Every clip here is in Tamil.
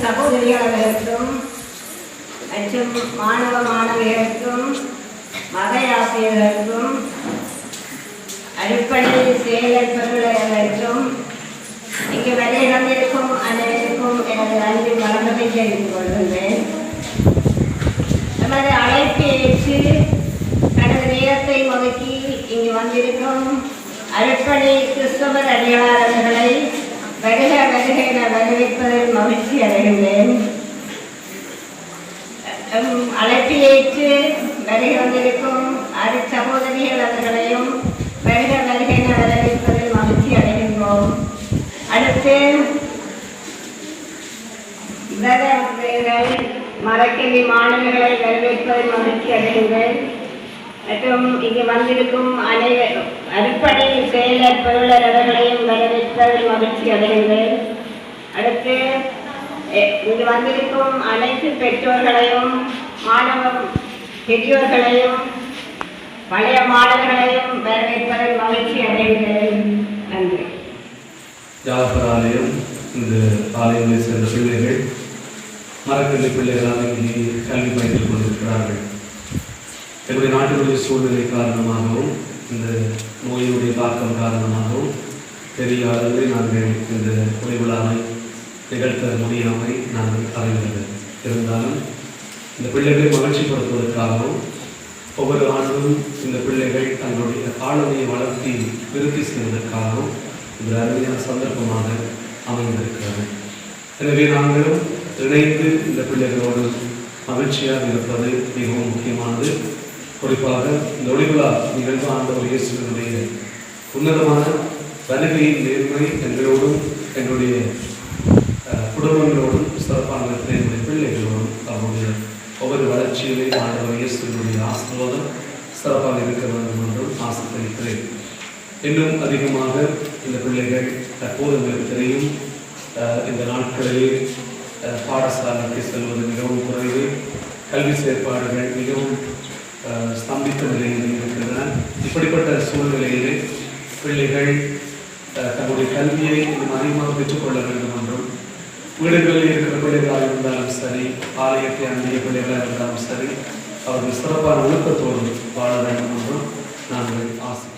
சகோதரிகளுக்கும் மற்றும் மாணவ மாணவியருக்கும் மகையாசிரியர்களுக்கும் அடிப்படை செயலர்களுக்கும் இங்கு வரையிடமிருக்கும் அனைவருக்கும் எனது அன்பு வணக்கத்தை தெரிவித்துக் கொள்கின்றேன். நமது அழைப்பை ஏற்று தனது நேரத்தை ஒதுக்கி இங்கு வந்திருக்கும் அடிப்படை கிறிஸ்தவர் அடியாளர்களை வருக வருக என வரவேற்பதில் மகிழ்ச்சி அடைகின்றேன். அழைப்பை ஏற்று வருகை வந்திருக்கும் சகோதரிகள் அவர்களையும் வருக வருக என வரவேற்பதில் மகிழ்ச்சி அடைகின்றோம். அடுத்து மரக்கல்வி மாணவர்களை வரவேற்பதில் மகிழ்ச்சி அடைகின்றேன். மற்றும் இங்கு வந்திருக்கும் அனைவரும் அடிப்படை செயலர் பொருளர் அவர்களையும் வரவேற்பதில் மகிழ்ச்சி அடைகின்றேன். அடுத்து இங்கு வந்திருக்கும் அனைத்து பெற்றோர்களையும் மாணவ பெரியோர்களையும் பழைய மாணவர்களையும் வரவேற்பதில் மகிழ்ச்சி அடைகின்றேன். நன்றி. ஜாஃபர் ஆலயம் இந்த ஆலயங்களை சேர்ந்த பிள்ளைகள் மரக்கல்வி பிள்ளைகளாக இங்கே கல்வி பயிற்றுக் கொண்டிருக்கிறார்கள். என்னுடைய நாட்டினுடைய சூழ்நிலை காரணமாகவும் இந்த நோயினுடைய தாக்கம் காரணமாகவும் பெரிய அளவில் நாங்கள் இந்த விழாவை நிகழ்த்த முடியாமை நாங்கள் அறிந்தது. இருந்தாலும் இந்த பிள்ளைகளை மகிழ்ச்சிப்படுத்துவதற்காகவும் ஒவ்வொரு ஆண்டும் இந்த பிள்ளைகள் தங்களுடைய ஆளுமையை வளர்த்தி விருத்தி செய்வதற்காகவும் இந்த அருமையான சந்தர்ப்பமாக அமைந்திருக்கிறது. எனவே நாங்களும் இணைந்து இந்த பிள்ளைகளோடு மகிழ்ச்சியாக இருப்பது மிகவும் முக்கியமானது. குறிப்பாக இந்த ஒளிவிழா நிகழ்வு ஆண்டவர் இயேசுவினுடைய உன்னதமான வருகையின் நேர்மை எங்களோடும் எங்களுடைய குடும்பங்களோடும் சிறப்பான என்னுடைய பிள்ளைகளோடும் அவருடைய ஒவ்வொரு வளர்ச்சியிலே ஆண்டவர் இயேசுவினுடைய ஆசீர்வாதம் சிறப்பாக இருக்க வேண்டும் என்றும் ஆசைப்படுகிறேன். இன்னும் அதிகமாக இந்த பிள்ளைகள் தற்போது உங்களுக்கு தெரியும், இந்த நாட்களிலே பாடசாலைக்கு செல்வது மிகவும் குறைவு, கல்வி செயற்பாடுகள் மிகவும் ஸ்தம்பித்த நிலையில் இருக்கின்றன. இப்படிப்பட்ட சூழ்நிலையிலே பிள்ளைகள் தங்களுடைய கல்வியை அதிகமாக பெற்றுக்கொள்ள வேண்டும் என்றும், வீடுகளில் இருக்கிற பிள்ளைகளாக இருந்தாலும் சரி, ஆலயத்தை அண்டிய பிள்ளைகளாக இருந்தாலும் சரி, அவர்கள் சிறப்பான ஒழுக்கத்தோடு வாழ வேண்டும் என்றும் நாங்கள் ஆசிக்கிறோம்.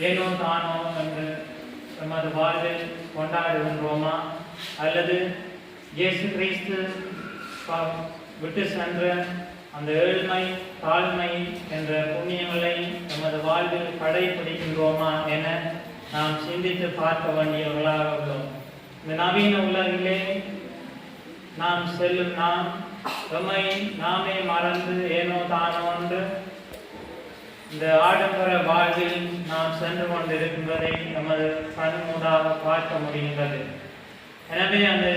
ஏனோ தானோ என்று நமது வாழ்வில் கொண்டாடுகின்றோமா, அல்லது இயேசு கிறிஸ்து விட்டு சென்ற அந்த ஏழ்மை தாழ்மை என்ற புண்ணியங்களை நமது வாழ்வில் கடைபிடிக்கின்றோமா என நாம் சிந்தித்து பார்க்க வேண்டியவர்களாக உள்ளோம். இந்த நவீன உலகிலே நாம் செல்லும் நாம் எம்மை நாமே மறந்து ஏனோ தானோ என்று இந்த ஆடம்பர வாழ்வில் நாம் சென்று கொண்டிருக்கின்றதை நமது கண்மூடாக பார்க்க முடிகின்றது. எனவே அந்த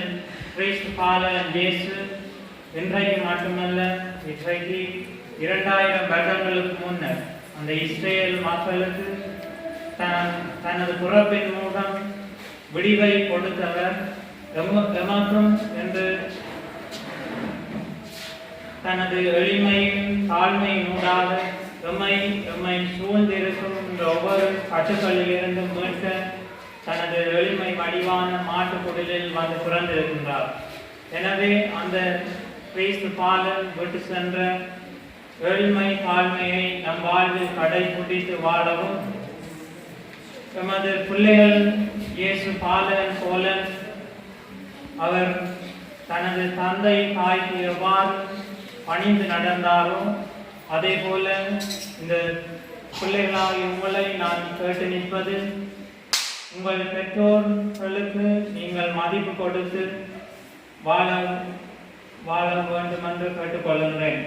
கிறிஸ்து பாலன் இயேசு இன்றைக்கு மட்டுமல்ல, இன்றைக்கு 2000 வருடங்களுக்கு முன்னர் அந்த இஸ்ரேல் மக்களுக்கு தனது பிறப்பின் மூலம் விடிவை கொடுத்தவர் எமக்கும் என்று தனது எளிமையும் தாழ்மையினூடாக எம்மை சூழ்ந்திருக்கும் இந்த ஒவ்வொரு கட்டுக்களிலிருந்தும் மீட்க தனது எளிமை வடிவான மாட்டுக்குடலில் வந்து பிறந்திருக்கின்றார். எனவே அந்த கிறிஸ்து பாலன் விட்டு சென்ற எளிமை தாழ்மையை நம் வாழ்வில் கடைபிடித்து வாழவும் எமது பிள்ளைகள் இயேசு பாலன் போல அவர் தனது தந்தை தாய்க்கு எவ்வாறு பணிந்து நடந்தாரோ அதே போல இந்த பிள்ளைகளாகிய உங்களை நான் கேட்டு நிற்பது, உங்கள் பெற்றோர்களுக்கு நீங்கள் மதிப்பு கொடுத்து வாழ வேண்டும் என்று கேட்டுக்கொள்கின்றேன்.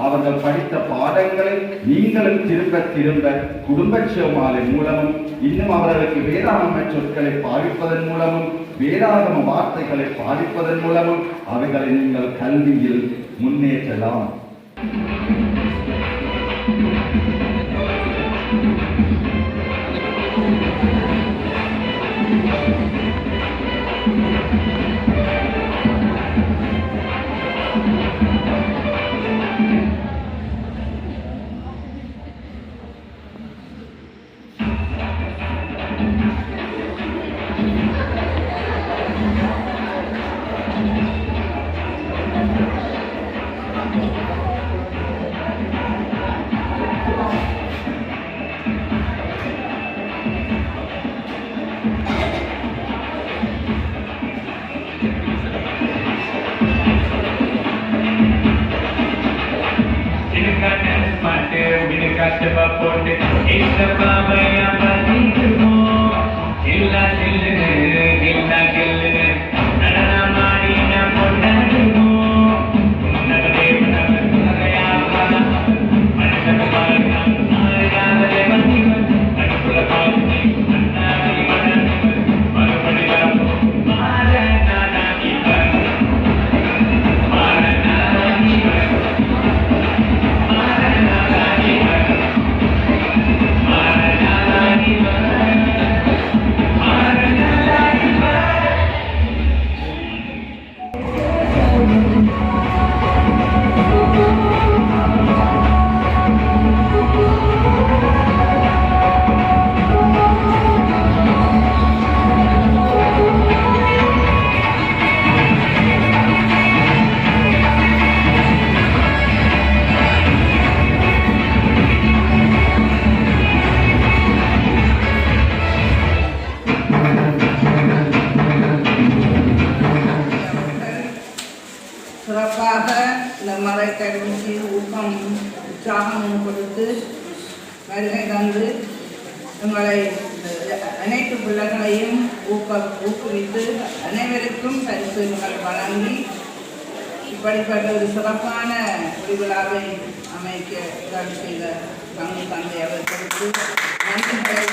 அவர்கள் படித்த பாடங்களை நீங்களும் திரும்ப திரும்ப குடும்ப சேமாலை மூலமும் இன்னும் அவர்களுக்கு வேதாகம சொற்களை பாதிப்பதன் மூலமும் வேதாகம வார்த்தைகளை பாதிப்பதன் மூலமும் அவைகளை நீங்கள் கல்வியில் முன்னேற்றலாம். சிறப்பாக இந்த மறைக்கல்விக்கு ஊக்கம் உற்சாகம் கொடுத்து வருகை தந்து எங்களை அனைத்து பிள்ளைகளையும் ஊக்குவித்து அனைவருக்கும் பரிசுகள் வழங்கி இப்படிப்பட்ட ஒரு சிறப்பான விழாவை அமைக்க உதவி செய்த தந்தை அவர்களுக்கு நன்றிகளை